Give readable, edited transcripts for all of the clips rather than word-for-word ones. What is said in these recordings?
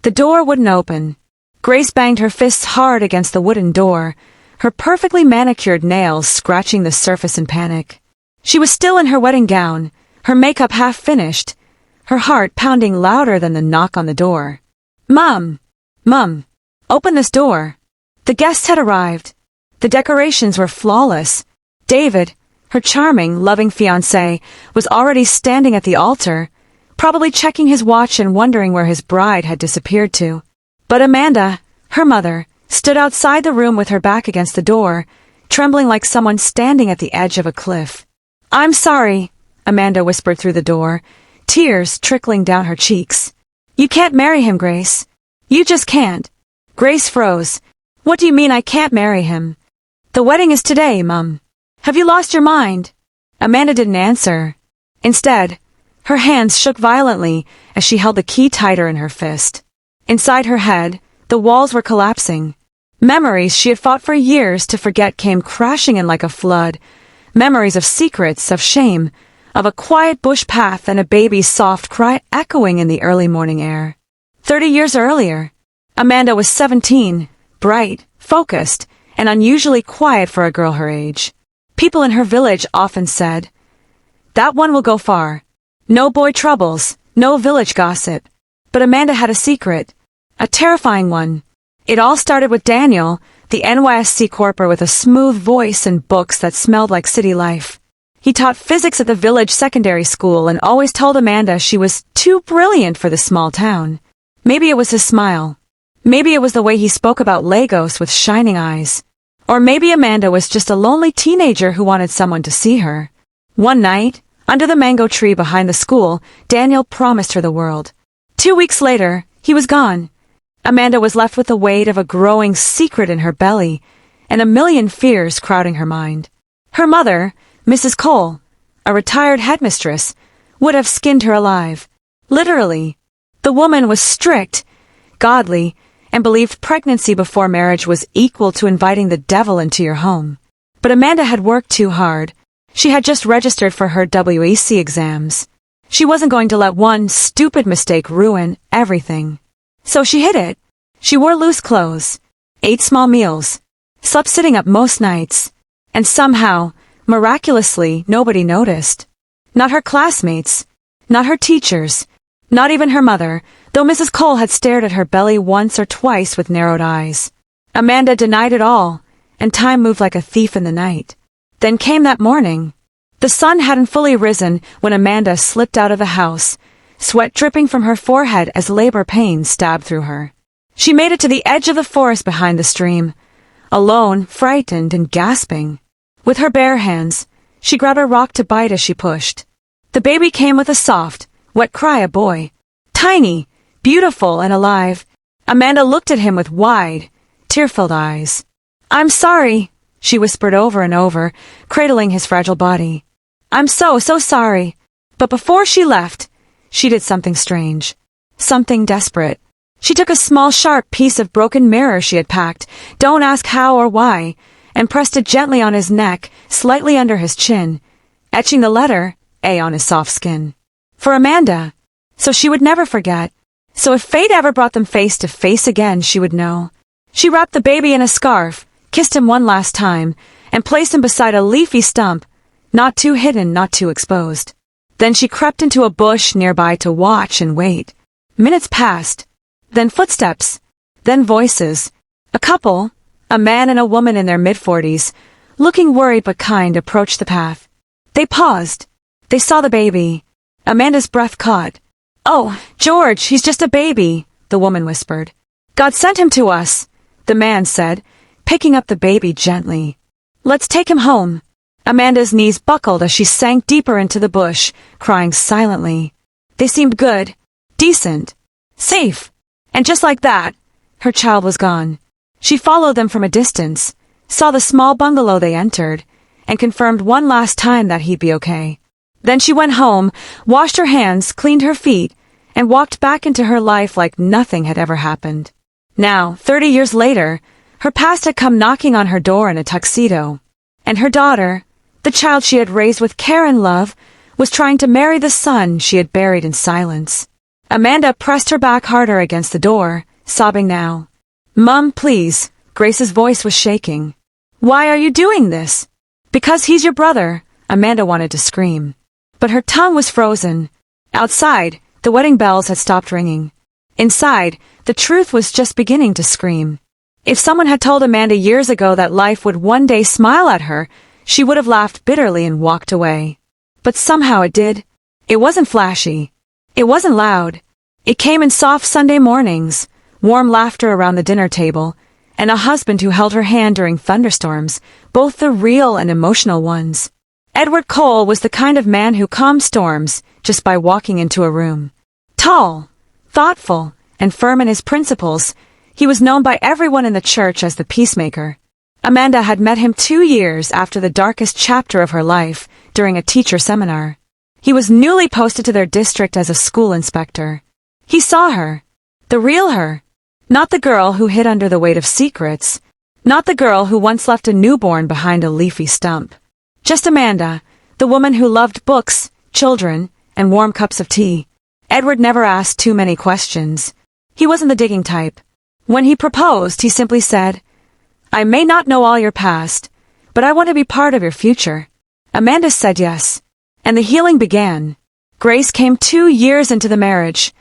The door wouldn't open. Grace banged her fists hard against the wooden door, her perfectly manicured nails scratching the surface in panic. She was still in her wedding gown, her makeup half finished, her heart pounding louder than the knock on the door. "Mom! Mom! Open this door!" The guests had arrived. The decorations were flawless. David, her charming, loving fiancé, was already standing at the altar, probably checking his watch and wondering where his bride had disappeared to. But Amanda, her mother, stood outside the room with her back against the door, trembling like someone standing at the edge of a cliff. "I'm sorry," Amanda whispered through the door, tears trickling down her cheeks. "You can't marry him, Grace. You just can't." Grace froze. "What do you mean I can't marry him?" "The wedding is today, Mum. Have you lost your mind?" Amanda didn't answer. Instead, her hands shook violently as she held the key tighter in her fist. Inside her head, the walls were collapsing. Memories she had fought for years to forget came crashing in like a flood. Memories of secrets, of shame, of a quiet bush path and a baby's soft cry echoing in the early morning air. 30 years earlier, Amanda was 17, bright, focused, and unusually quiet for a girl her age. People in her village often said, "That one will go far. No boy troubles, no village gossip." But Amanda had a secret, a terrifying one. It all started with Daniel, the NYSC corper with a smooth voice and books that smelled like city life. He taught physics at the village secondary school and always told Amanda she was too brilliant for the small town. Maybe it was his smile. Maybe it was the way he spoke about Lagos with shining eyes. Or maybe Amanda was just a lonely teenager who wanted someone to see her. One night, under the mango tree behind the school, Daniel promised her the world. 2 weeks later, he was gone. Amanda was left with the weight of a growing secret in her belly and a million fears crowding her mind. Her mother, Mrs. Cole, a retired headmistress, would have skinned her alive. Literally. The woman was strict, godly, and believed pregnancy before marriage was equal to inviting the devil into your home. But Amanda had worked too hard. She had just registered for her WEC exams. She wasn't going to let one stupid mistake ruin everything. So she hid it. She wore loose clothes, ate small meals, slept sitting up most nights, and somehow, miraculously, nobody noticed. Not her classmates, not her teachers, not even her mother, though Mrs. Cole had stared at her belly once or twice with narrowed eyes. Amanda denied it all, and time moved like a thief in the night. Then came that morning. The sun hadn't fully risen when Amanda slipped out of the house, sweat dripping from her forehead as labor pains stabbed through her. She made it to the edge of the forest behind the stream, alone, frightened, and gasping. With her bare hands, she grabbed a rock to bite as she pushed. The baby came with a soft, wet cry, a boy. Tiny, beautiful, and alive. Amanda looked at him with wide, tear-filled eyes. "I'm sorry," she whispered over and over, cradling his fragile body. "I'm so sorry." But before she left, she did something strange. Something desperate. She took a small, sharp piece of broken mirror she had packed, don't ask how or why, and pressed it gently on his neck, slightly under his chin, etching the letter A on his soft skin. For Amanda. So she would never forget. So if fate ever brought them face to face again, she would know. She wrapped the baby in a scarf, kissed him one last time, and placed him beside a leafy stump, not too hidden, not too exposed. Then she crept into a bush nearby to watch and wait. Minutes passed. Then footsteps. Then voices. A couple, a man and a woman in their mid-40s, looking worried but kind, approached the path. They paused. They saw the baby. Amanda's breath caught. "Oh, George, he's just a baby," the woman whispered. "God sent him to us," the man said, picking up the baby gently. "Let's take him home." Amanda's knees buckled as she sank deeper into the bush, crying silently. They seemed good, decent, safe. And just like that, her child was gone. She followed them from a distance, saw the small bungalow they entered, and confirmed one last time that he'd be okay. Then she went home, washed her hands, cleaned her feet, and walked back into her life like nothing had ever happened. Now, 30 years later, her past had come knocking on her door in a tuxedo. And her daughter, the child she had raised with care and love, was trying to marry the son she had buried in silence. Amanda pressed her back harder against the door, sobbing now. "Mum, please." Grace's voice was shaking. "Why are you doing this?" "Because he's your brother," Amanda wanted to scream. But her tongue was frozen. Outside, the wedding bells had stopped ringing. Inside, the truth was just beginning to scream. If someone had told Amanda years ago that life would one day smile at her, she would have laughed bitterly and walked away. But somehow it did. It wasn't flashy. It wasn't loud. It came in soft Sunday mornings, warm laughter around the dinner table, and a husband who held her hand during thunderstorms, both the real and emotional ones. Edward Cole was the kind of man who calmed storms just by walking into a room. Tall, thoughtful, and firm in his principles, he was known by everyone in the church as the peacemaker. Amanda had met him 2 years after the darkest chapter of her life, during a teacher seminar. He was newly posted to their district as a school inspector. He saw her. The real her. Not the girl who hid under the weight of secrets. Not the girl who once left a newborn behind a leafy stump. Just Amanda, the woman who loved books, children, and warm cups of tea. Edward never asked too many questions. He wasn't the digging type. When he proposed, he simply said, "I may not know all your past, but I want to be part of your future." Amanda said yes, and the healing began. Grace came 2 years into the marriage,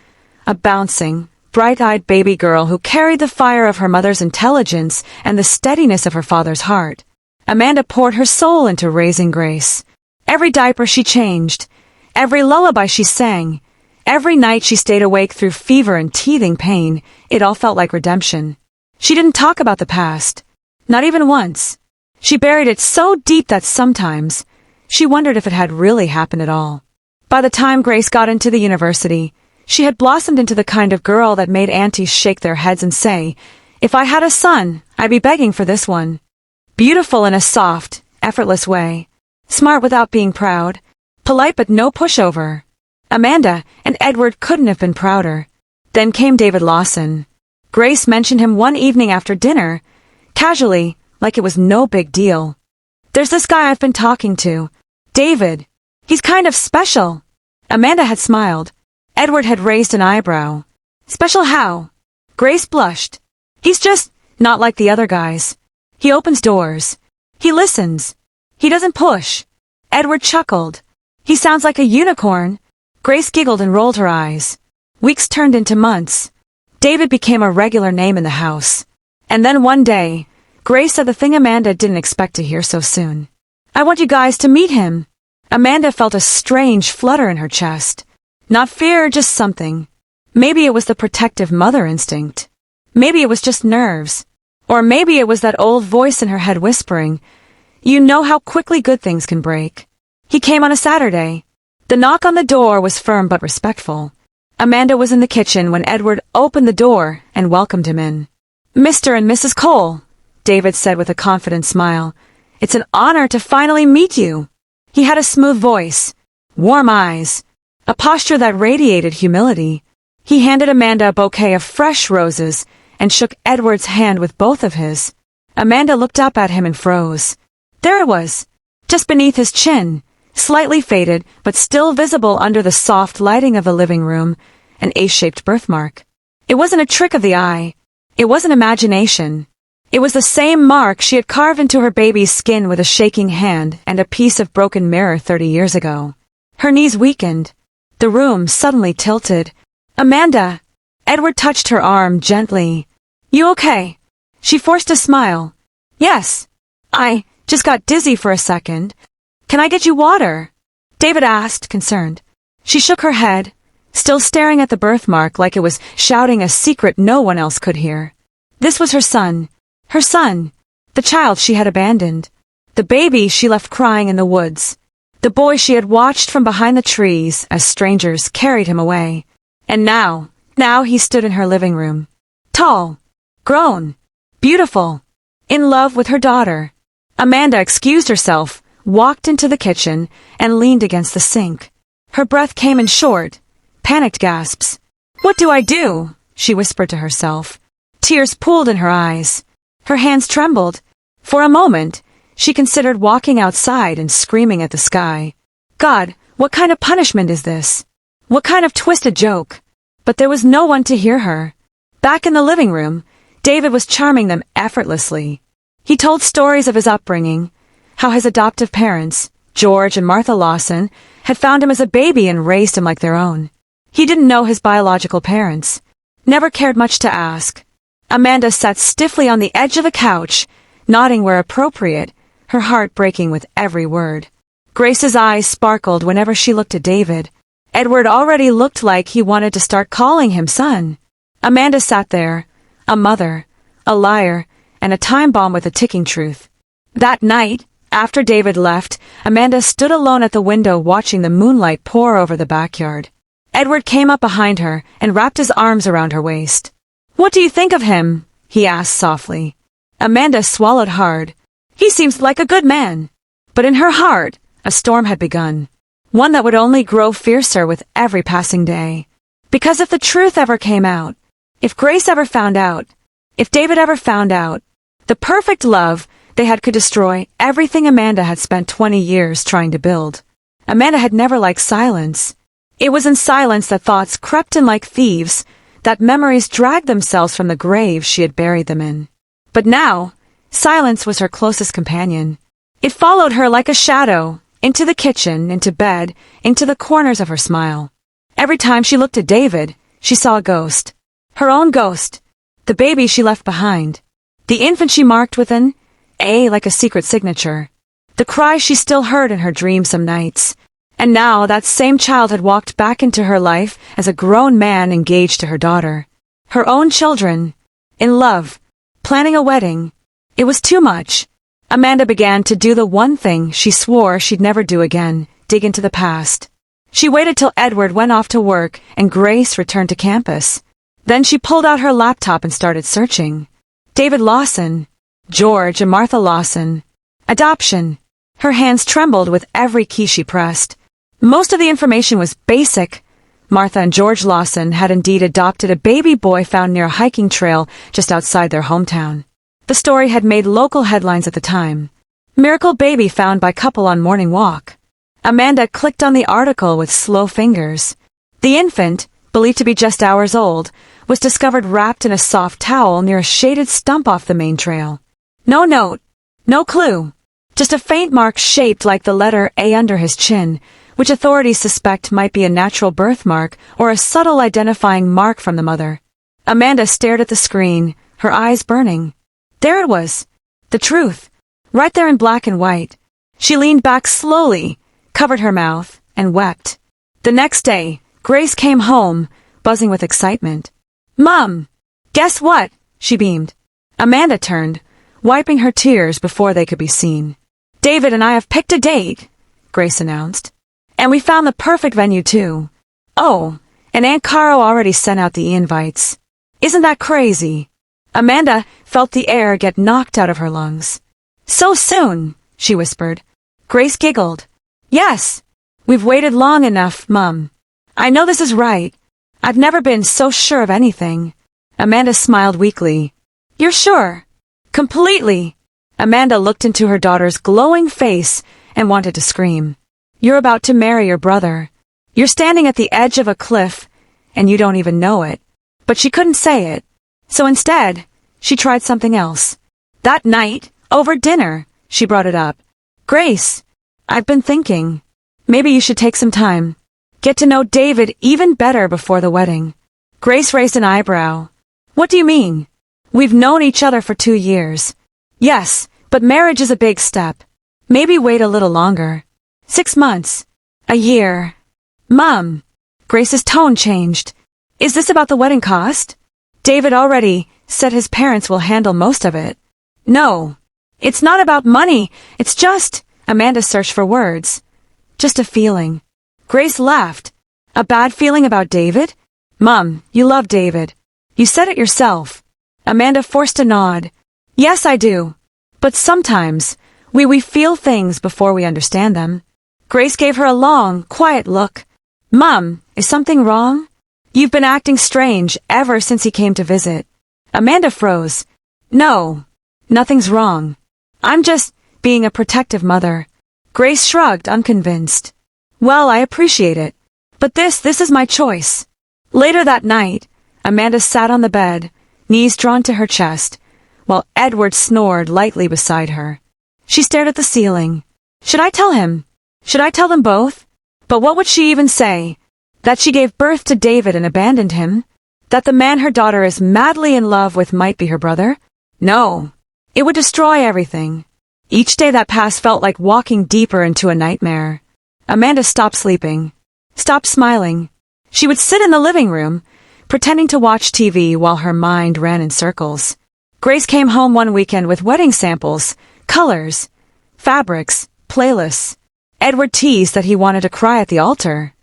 a bouncing, bright-eyed baby girl who carried the fire of her mother's intelligence and the steadiness of her father's heart. Amanda poured her soul into raising Grace. Every diaper she changed, every lullaby she sang, every night she stayed awake through fever and teething pain, it all felt like redemption. She didn't talk about the past, not even once. She buried it so deep that sometimes she wondered if it had really happened at all. By the time Grace got into the university, she had blossomed into the kind of girl that made aunties shake their heads and say, "If I had a son, I'd be begging for this one." Beautiful in a soft, effortless way. Smart without being proud. Polite but no pushover. Amanda and Edward couldn't have been prouder. Then came David Lawson. Grace mentioned him one evening after dinner, casually, like it was no big deal. "There's this guy I've been talking to. David. He's kind of special." Amanda had smiled. Edward had raised an eyebrow. "Special how?" Grace blushed. "He's just not like the other guys. He opens doors. He listens. He doesn't push." Edward chuckled. "He sounds like a unicorn." Grace giggled and rolled her eyes. Weeks turned into months. David became a regular name in the house. And then one day, Grace said the thing Amanda didn't expect to hear so soon. "I want you guys to meet him." Amanda felt a strange flutter in her chest. Not fear, just something. Maybe it was the protective mother instinct. Maybe it was just nerves. Or maybe it was that old voice in her head whispering, "You know how quickly good things can break." He came on a Saturday. The knock on the door was firm but respectful. Amanda was in the kitchen when Edward opened the door and welcomed him in. "Mr. and Mrs. Cole," David said with a confident smile. "It's an honor to finally meet you." He had a smooth voice, warm eyes, a posture that radiated humility. He handed Amanda a bouquet of fresh roses and shook Edward's hand with both of his. Amanda looked up at him and froze. There it was, just beneath his chin, slightly faded but still visible under the soft lighting of the living room, an ace-shaped birthmark. It wasn't a trick of the eye. It wasn't imagination. It was the same mark she had carved into her baby's skin with a shaking hand and a piece of broken mirror 30 years ago. Her knees weakened. The room suddenly tilted. "Amanda!" Edward touched her arm gently. "You okay?" She forced a smile. "Yes. I just got dizzy for a second. Can I get you water?" David asked, concerned. She shook her head, still staring at the birthmark like it was shouting a secret no one else could hear. This was her son, the child she had abandoned, the baby she left crying in the woods, the boy she had watched from behind the trees as strangers carried him away. And now he stood in her living room, tall, grown, beautiful, in love with her daughter. Amanda excused herself, walked into the kitchen, and leaned against the sink. Her breath came in short, panicked gasps. "What do I do?" she whispered to herself. Tears pooled in her eyes. Her hands trembled. For a moment, she considered walking outside and screaming at the sky. God, what kind of punishment is this? What kind of twisted joke? But there was no one to hear her. Back in the living room, David was charming them effortlessly. He told stories of his upbringing, how his adoptive parents, George and Martha Lawson, had found him as a baby and raised him like their own. He didn't know his biological parents. Never cared much to ask. Amanda sat stiffly on the edge of the couch, nodding where appropriate, her heart breaking with every word. Grace's eyes sparkled whenever she looked at David. Edward already looked like he wanted to start calling him son. Amanda sat there, a mother, a liar, and a time bomb with a ticking truth. That night, after David left, Amanda stood alone at the window watching the moonlight pour over the backyard. Edward came up behind her and wrapped his arms around her waist. "What do you think of him?" he asked softly. Amanda swallowed hard. He seems like a good man. But in her heart, a storm had begun. One that would only grow fiercer with every passing day. Because if the truth ever came out, if Grace ever found out, if David ever found out, the perfect love they had could destroy everything Amanda had spent 20 years trying to build. Amanda had never liked silence. It was in silence that thoughts crept in like thieves, that memories dragged themselves from the grave she had buried them in. But now, silence was her closest companion. It followed her like a shadow, into the kitchen, into bed, into the corners of her smile. Every time she looked at David, she saw a ghost. Her own ghost. The baby she left behind. The infant she marked with an A like a secret signature. The cry she still heard in her dreams some nights. And now that same child had walked back into her life as a grown man engaged to her daughter. Her own children. In love. Planning a wedding. It was too much. Amanda began to do the one thing she swore she'd never do again, dig into the past. She waited till Edward went off to work and Grace returned to campus. Then she pulled out her laptop and started searching. David Lawson. George and Martha Lawson. Adoption. Her hands trembled with every key she pressed. Most of the information was basic. Martha and George Lawson had indeed adopted a baby boy found near a hiking trail just outside their hometown. The story had made local headlines at the time. Miracle baby found by couple on morning walk. Amanda clicked on the article with slow fingers. The infant, believed to be just hours old, was discovered wrapped in a soft towel near a shaded stump off the main trail. No note, no clue, just a faint mark shaped like the letter A under his chin, which authorities suspect might be a natural birthmark or a subtle identifying mark from the mother. Amanda stared at the screen, her eyes burning. There it was. The truth. Right there in black and white. She leaned back slowly, covered her mouth, and wept. The next day, Grace came home, buzzing with excitement. "Mom! Guess what?" she beamed. Amanda turned, wiping her tears before they could be seen. "David and I have picked a date," Grace announced. "And we found the perfect venue, too. Oh, and Aunt Caro already sent out the invites. Isn't that crazy?" Amanda felt the air get knocked out of her lungs. "So soon," she whispered. Grace giggled. "Yes, we've waited long enough, Mum. I know this is right. I've never been so sure of anything." Amanda smiled weakly. "You're sure?" "Completely." Amanda looked into her daughter's glowing face and wanted to scream. "You're about to marry your brother. You're standing at the edge of a cliff, and you don't even know it." But she couldn't say it. So instead, she tried something else. That night, over dinner, she brought it up. "Grace, I've been thinking. Maybe you should take some time. Get to know David even better before the wedding." Grace raised an eyebrow. "What do you mean? We've known each other for 2 years. Yes, but marriage is a big step. Maybe wait a little longer. 6 months. A year." "Mom." Grace's tone changed. "Is this about the wedding cost? David already said his parents will handle most of it." "No. It's not about money. It's just..." Amanda searched for words. "Just a feeling." Grace laughed. "A bad feeling about David? Mom, you love David. You said it yourself." Amanda forced a nod. "Yes, I do. But sometimes, we feel things before we understand them." Grace gave her a long, quiet look. "Mom, is something wrong? You've been acting strange ever since he came to visit." Amanda froze. "No, nothing's wrong. I'm just being a protective mother." Grace shrugged, unconvinced. "Well, I appreciate it. But this is my choice. Later that night, Amanda sat on the bed, knees drawn to her chest, while Edward snored lightly beside her. She stared at the ceiling. Should I tell him? Should I tell them both? But what would she even say? That she gave birth to David and abandoned him? That the man her daughter is madly in love with might be her brother? No. It would destroy everything. Each day that passed felt like walking deeper into a nightmare. Amanda stopped sleeping, stopped smiling. She would sit in the living room, pretending to watch TV while her mind ran in circles. Grace came home one weekend with wedding samples, colors, fabrics, playlists. Edward teased that he wanted to cry at the altar.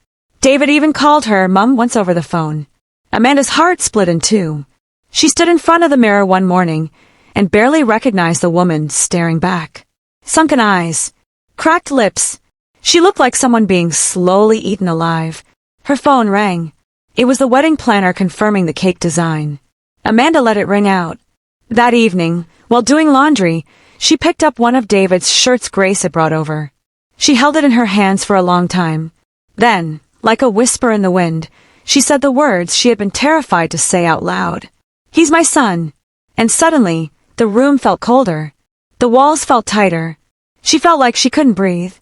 David even called her Mum once over the phone. Amanda's heart split in two. She stood in front of the mirror one morning and barely recognized the woman staring back. Sunken eyes, cracked lips. She looked like someone being slowly eaten alive. Her phone rang. It was the wedding planner confirming the cake design. Amanda let it ring out. That evening, while doing laundry, she picked up one of David's shirts Grace had brought over. She held it in her hands for a long time. Then, like a whisper in the wind, she said the words she had been terrified to say out loud. He's my son. And suddenly, the room felt colder. The walls felt tighter. She felt like she couldn't breathe.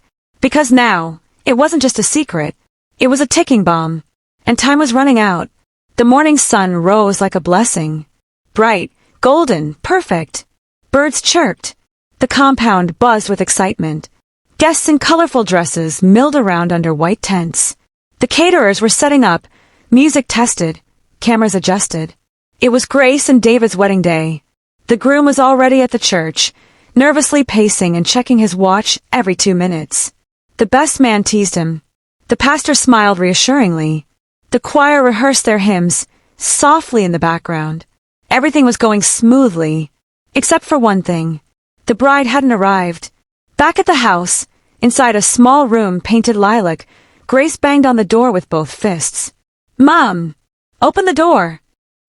Because now, it wasn't just a secret. It was a ticking bomb. And time was running out. The morning sun rose like a blessing. Bright, golden, perfect. Birds chirped. The compound buzzed with excitement. Guests in colorful dresses milled around under white tents. The caterers were setting up, music tested, cameras adjusted. It was Grace and David's wedding day. The groom was already at the church, nervously pacing and checking his watch every 2 minutes. The best man teased him. The pastor smiled reassuringly. The choir rehearsed their hymns, softly in the background. Everything was going smoothly, except for one thing. The bride hadn't arrived. Back at the house, inside a small room painted lilac, Grace banged on the door with both fists. Mom! Open the door!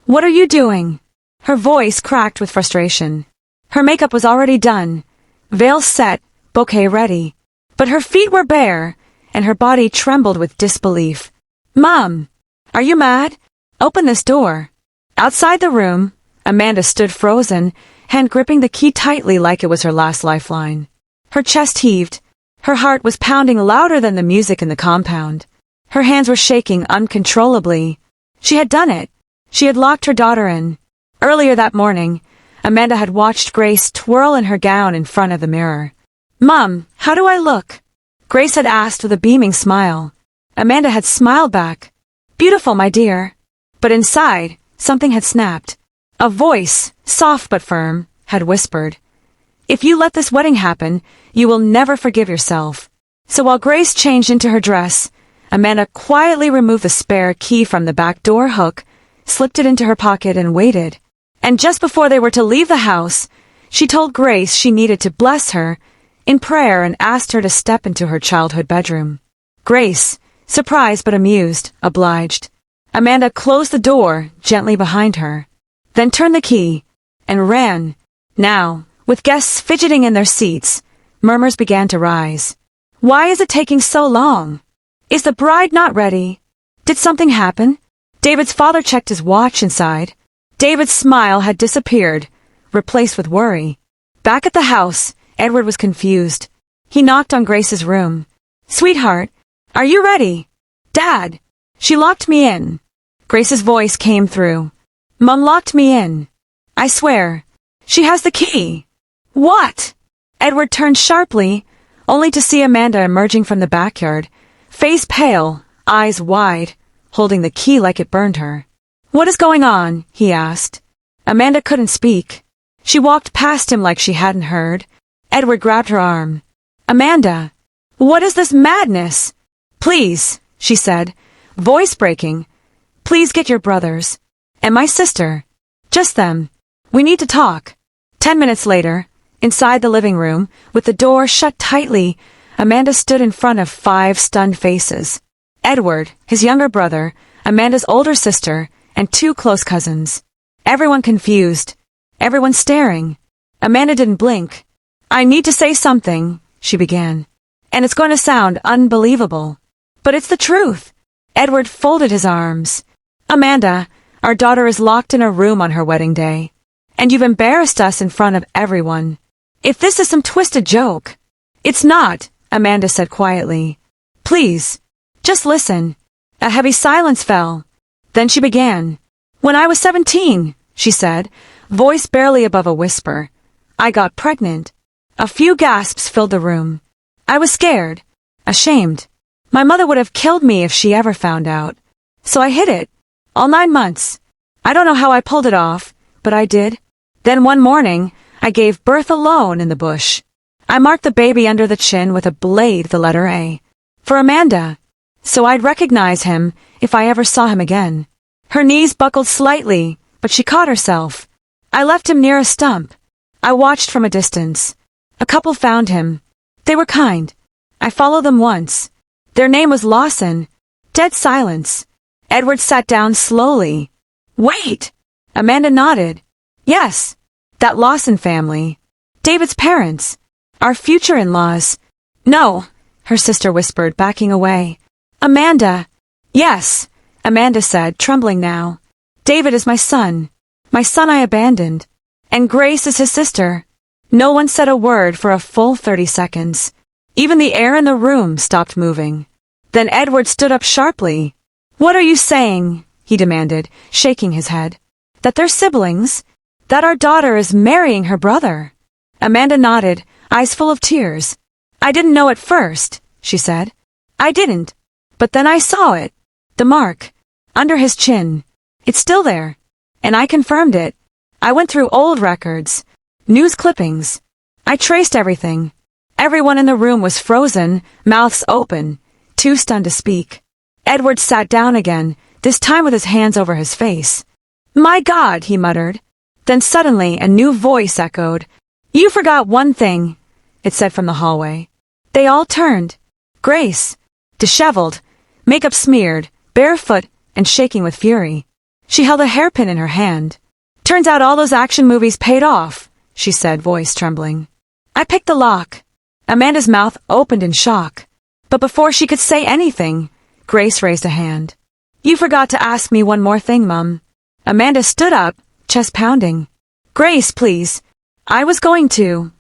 What are you doing? Her voice cracked with frustration. Her makeup was already done, veil set, bouquet ready. But her feet were bare, and her body trembled with disbelief. Mom! Are you mad? Open this door. Outside the room, Amanda stood frozen, hand gripping the key tightly like it was her last lifeline. Her chest heaved. Her heart was pounding louder than the music in the compound. Her hands were shaking uncontrollably. She had done it. She had locked her daughter in. Earlier that morning, Amanda had watched Grace twirl in her gown in front of the mirror. Mom, how do I look? Grace had asked with a beaming smile. Amanda had smiled back. Beautiful, my dear. But inside, something had snapped. A voice, soft but firm, had whispered, If you let this wedding happen, you will never forgive yourself. So while Grace changed into her dress, Amanda quietly removed the spare key from the back door hook, slipped it into her pocket and waited. And just before they were to leave the house, she told Grace she needed to bless her in prayer and asked her to step into her childhood bedroom. Grace, surprised but amused, obliged. Amanda closed the door gently behind her, then turned the key, and ran. Now, with guests fidgeting in their seats, murmurs began to rise. Why is it taking so long? Is the bride not ready? Did something happen? David's father checked his watch inside. David's smile had disappeared, replaced with worry. Back at the house, Edward was confused. He knocked on Grace's room. Sweetheart, are you ready? Dad, she locked me in. Grace's voice came through. Mom locked me in. I swear. She has the key. What? Edward turned sharply, only to see Amanda emerging from the backyard, face pale, eyes wide, holding the key like it burned her. What is going on? He asked. Amanda couldn't speak. She walked past him like she hadn't heard. Edward grabbed her arm. Amanda, what is this madness? Please, she said, voice breaking. Please get your brothers. And my sister. Just them. We need to talk. 10 minutes later, inside the living room, with the door shut tightly, Amanda stood in front of 5 stunned faces. Edward, his younger brother, Amanda's older sister, and 2 close cousins. Everyone confused. Everyone staring. Amanda didn't blink. I need to say something, she began. And it's going to sound unbelievable. But it's the truth. Edward folded his arms. Amanda, our daughter is locked in a room on her wedding day. And you've embarrassed us in front of everyone. If this is some twisted joke. It's not, Amanda said quietly. Please, just listen. A heavy silence fell. Then she began. When I was 17, she said, voice barely above a whisper, I got pregnant. A few gasps filled the room. I was scared, ashamed. My mother would have killed me if she ever found out. So I hid it. All 9 months. I don't know how I pulled it off, but I did. Then one morning, I gave birth alone in the bush. I marked the baby under the chin with a blade, the letter A. For Amanda. So I'd recognize him if I ever saw him again. Her knees buckled slightly, but she caught herself. I left him near a stump. I watched from a distance. A couple found him. They were kind. I followed them once. Their name was Lawson. Dead silence. Edward sat down slowly. Wait! Amanda nodded. Yes, that Lawson family. David's parents. Our future in-laws. No, her sister whispered, backing away. Amanda. Yes, Amanda said, trembling now. David is my son I abandoned. And Grace is his sister. No one said a word for a full 30 seconds. Even the air in the room stopped moving. Then Edward stood up sharply. What are you saying? He demanded, shaking his head. That they're siblings? That our daughter is marrying her brother? Amanda nodded, eyes full of tears. I didn't know at first, she said. I didn't. But then I saw it. The mark. Under his chin. It's still there. And I confirmed it. I went through old records. News clippings. I traced everything. Everyone in the room was frozen, mouths open, too stunned to speak. Edward sat down again, this time with his hands over his face. My God, he muttered. Then suddenly a new voice echoed. You forgot one thing, it said from the hallway. They all turned. Grace, disheveled, makeup smeared, barefoot, and shaking with fury. She held a hairpin in her hand. Turns out all those action movies paid off, she said, voice trembling. I picked the lock. Amanda's mouth opened in shock. But before she could say anything, Grace raised a hand. You forgot to ask me one more thing, Mum. Amanda stood up, chest pounding. Grace, please. I was going to.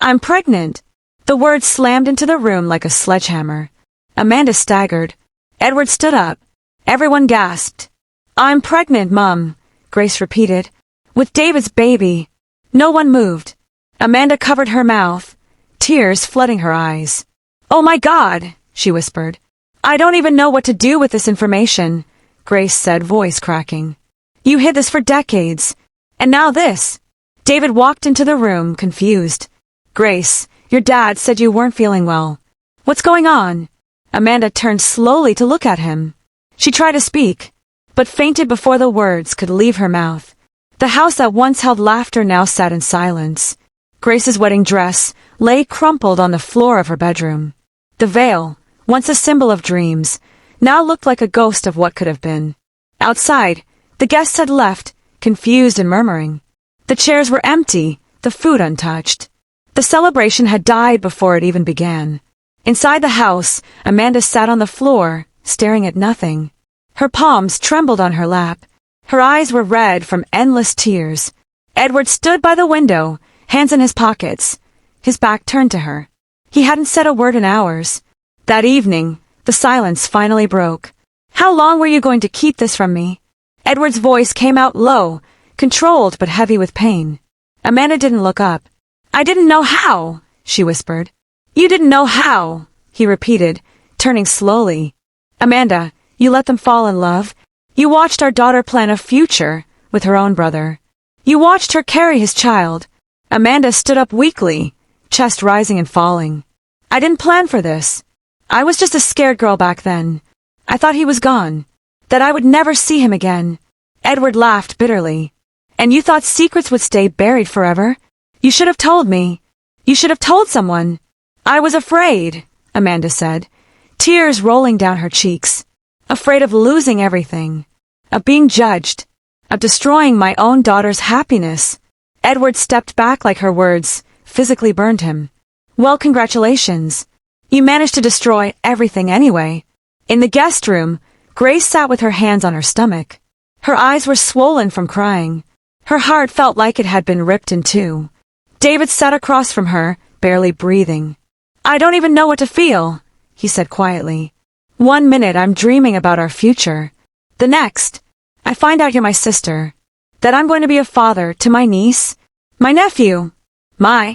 I'm pregnant. The words slammed into the room like a sledgehammer. Amanda staggered. Edward stood up. Everyone gasped. I'm pregnant, Mum, Grace repeated. With David's baby. No one moved. Amanda covered her mouth, tears flooding her eyes. Oh my God, she whispered. I don't even know what to do with this information, Grace said, voice cracking. You hid this for decades. And now this. David walked into the room, confused. Grace, your dad said you weren't feeling well. What's going on? Amanda turned slowly to look at him. She tried to speak, but fainted before the words could leave her mouth. The house that once held laughter now sat in silence. Grace's wedding dress lay crumpled on the floor of her bedroom. The veil, once a symbol of dreams, now looked like a ghost of what could have been. Outside, the guests had left, confused and murmuring. The chairs were empty, the food untouched. The celebration had died before it even began. Inside the house, Amanda sat on the floor, staring at nothing. Her palms trembled on her lap. Her eyes were red from endless tears. Edward stood by the window, hands in his pockets, his back turned to her. He hadn't said a word in hours. That evening, the silence finally broke. How long were you going to keep this from me? Edward's voice came out low, controlled but heavy with pain. Amanda didn't look up. I didn't know how, she whispered. You didn't know how, he repeated, turning slowly. Amanda, you let them fall in love. You watched our daughter plan a future with her own brother. You watched her carry his child. Amanda stood up weakly, chest rising and falling. I didn't plan for this. I was just a scared girl back then. I thought he was gone, that I would never see him again. Edward laughed bitterly. And you thought secrets would stay buried forever? You should have told me. You should have told someone. I was afraid, Amanda said, tears rolling down her cheeks. Afraid of losing everything, of being judged, of destroying my own daughter's happiness. Edward stepped back like her words physically burned him. Well, congratulations. You managed to destroy everything anyway. In the guest room, Grace sat with her hands on her stomach. Her eyes were swollen from crying. Her heart felt like it had been ripped in two. David sat across from her, barely breathing. "I don't even know what to feel," he said quietly. "One minute I'm dreaming about our future. The next, I find out you're my sister. That I'm going to be a father to my niece, my nephew.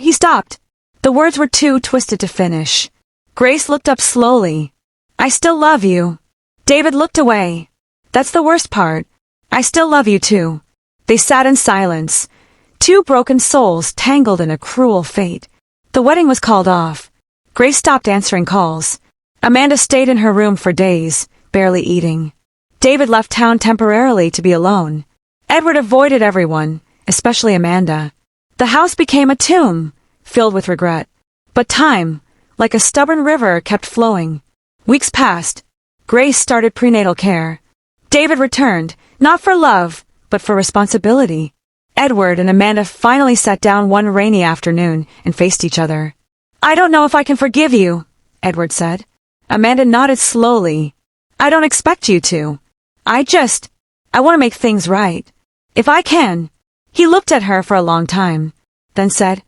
He stopped. The words were too twisted to finish. Grace looked up slowly. "I still love you." David looked away. "That's the worst part. I still love you too." They sat in silence, two broken souls tangled in a cruel fate. The wedding was called off. Grace stopped answering calls. Amanda stayed in her room for days, barely eating. David left town temporarily to be alone. Edward avoided everyone, especially Amanda. The house became a tomb, filled with regret. But time, like a stubborn river, kept flowing. Weeks passed. Grace started prenatal care. David returned, not for love, but for responsibility. Edward and Amanda finally sat down one rainy afternoon and faced each other. "I don't know if I can forgive you," Edward said. Amanda nodded slowly. "I don't expect you to. I want to make things right. If I can." He looked at her for a long time, then said,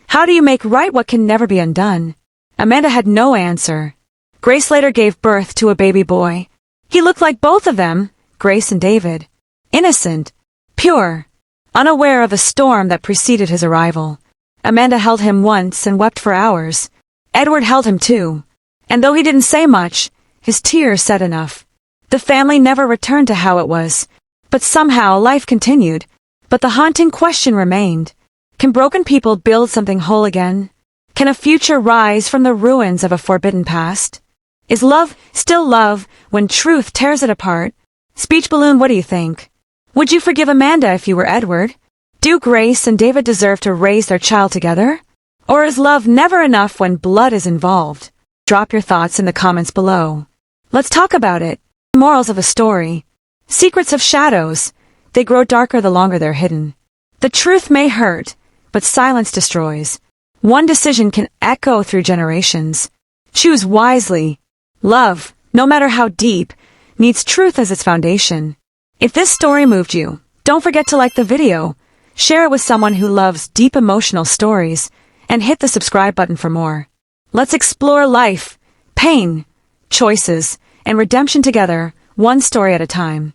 "How do you make right what can never be undone?" Amanda had no answer. Grace later gave birth to a baby boy. He looked like both of them, Grace and David. Innocent, pure, unaware of the storm that preceded his arrival. Amanda held him once and wept for hours. Edward held him too. And though he didn't say much, his tears said enough. The family never returned to how it was, but somehow life continued. But the haunting question remained. Can broken people build something whole again? Can a future rise from the ruins of a forbidden past? Is love still love when truth tears it apart? Speech balloon, what do you think? Would you forgive Amanda if you were Edward? Do Grace and David deserve to raise their child together? Or is love never enough when blood is involved? Drop your thoughts in the comments below. Let's talk about it. Morals of a story. Secrets of shadows. They grow darker the longer they're hidden. The truth may hurt, but silence destroys. One decision can echo through generations. Choose wisely. Love, no matter how deep, needs truth as its foundation. If this story moved you, don't forget to like the video, share it with someone who loves deep emotional stories, and hit the subscribe button for more. Let's explore life, pain, choices, and redemption together, one story at a time.